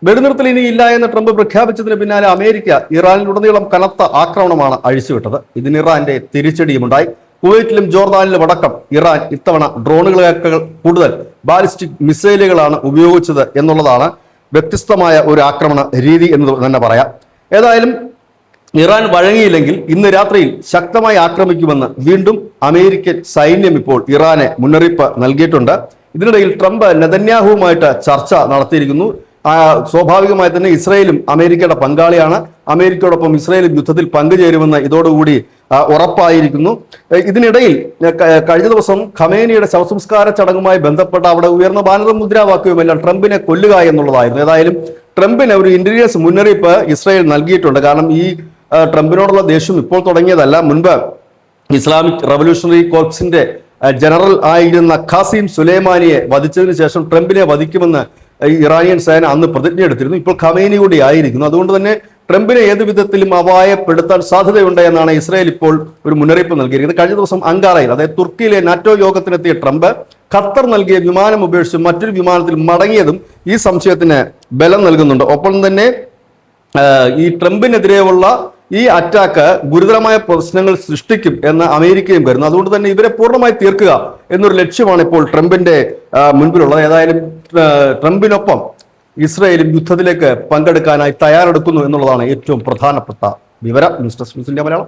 വെടിനിർത്തൽ ഇനിയില്ല എന്ന് ട്രംപ് പ്രഖ്യാപിച്ചതിന് പിന്നാലെ അമേരിക്ക ഇറാനിലുടനീളം കനത്ത ആക്രമണമാണ് അഴിച്ചുവിട്ടത്. ഇതിന് ഇറാന്റെ തിരിച്ചടിയുമുണ്ടായി. കുവൈറ്റിലും ജോർദാനിലും അടക്കം ഇറാൻ ഇത്തവണ ഡ്രോണുകളേക്കാൾ കൂടുതൽ ബാലിസ്റ്റിക് മിസൈലുകളാണ് ഉപയോഗിച്ചത് എന്നുള്ളതാണ് വ്യത്യസ്തമായ ഒരു ആക്രമണ രീതി എന്ന് തന്നെ പറയാം. ഏതായാലും ഇറാൻ വഴങ്ങിയില്ലെങ്കിൽ ഇന്ന് രാത്രിയിൽ ശക്തമായി ആക്രമിക്കുമെന്ന് വീണ്ടും അമേരിക്കൻ സൈന്യം ഇപ്പോൾ ഇറാനെ മുന്നറിയിപ്പ് നൽകിയിട്ടുണ്ട്. ഇതിനിടയിൽ ട്രംപ് നെതന്യാഹുവുമായിട്ട് ചർച്ച നടത്തിയിരിക്കുന്നു. സ്വാഭാവികമായി തന്നെ ഇസ്രയേലും അമേരിക്കയുടെ പങ്കാളിയാണ്. അമേരിക്കയോടൊപ്പം ഇസ്രയേലും യുദ്ധത്തിൽ പങ്കുചേരുമെന്ന് ഇതോടുകൂടി ഉറപ്പായിരിക്കുന്നു. ഇതിനിടയിൽ കഴിഞ്ഞ ദിവസം ഖമേനിയുടെ ശവസംസ്കാര ചടങ്ങുമായി ബന്ധപ്പെട്ട അവിടെ ഉയർന്ന ബാനർ മുദ്രാവാക്യവുമെല്ലാം ട്രംപിനെ കൊല്ലുക എന്നുള്ളതായിരുന്നു. ഏതായാലും ട്രംപിന് ഒരു ഇന്റലിജൻസ് മുന്നറിയിപ്പ് ഇസ്രയേൽ നൽകിയിട്ടുണ്ട്. കാരണം ഈ ട്രംപിനോടുള്ള ദേഷ്യം ഇപ്പോൾ തുടങ്ങിയതല്ല. മുൻപ് ഇസ്ലാമിക് റവല്യൂഷണറി കോർപ്സിന്റെ ജനറൽ ആയിരുന്ന ഖാസിം സുലൈമാനിയെ വധിച്ചതിന് ശേഷം ട്രംപിനെ വധിക്കുമെന്ന് ഇറാനിയൻ സേന അന്ന് പ്രതിജ്ഞ എടുത്തിരുന്നു. ഇപ്പോൾ ഖമേനി കൂടി ആയിരിക്കുന്നു. അതുകൊണ്ട് തന്നെ ട്രംപിനെ ഏത് വിധത്തിലും അപായപ്പെടുത്താൻ സാധ്യതയുണ്ട് എന്നാണ് ഇസ്രായേൽ ഇപ്പോൾ ഒരു മുന്നറിയിപ്പ് നൽകിയിരിക്കുന്നത്. കഴിഞ്ഞ ദിവസം അങ്കാറയിൽ, അതായത് തുർക്കിയിലെ നാറ്റോ യോഗത്തിനെത്തിയ ട്രംപ് ഖത്തർ നൽകിയ വിമാനം ഉപേക്ഷിച്ച് മറ്റൊരു വിമാനത്തിൽ മടങ്ങിയതും ഈ സംശയത്തിന് ബലം നൽകുന്നുണ്ട്. ഒപ്പം തന്നെ ഈ ട്രംപിനെതിരെയുള്ള ഈ അറ്റാക്ക് ഗുരുതരമായ പ്രശ്നങ്ങൾ സൃഷ്ടിക്കും എന്ന് അമേരിക്കയും കരുതുന്നു. അതുകൊണ്ട് തന്നെ ഇവരെ പൂർണ്ണമായി തീർക്കുക എന്നൊരു ലക്ഷ്യമാണ് ഇപ്പോൾ ട്രംപിന്റെ മുൻപിലുള്ളത്. ഏതായാലും ട്രംപിനൊപ്പം ഇസ്രയേലും യുദ്ധത്തിലേക്ക് പങ്കെടുക്കാനായി തയ്യാറെടുക്കുന്നു എന്നുള്ളതാണ് ഏറ്റവും പ്രധാനപ്പെട്ട വിവരം. News desk news India Malayalam.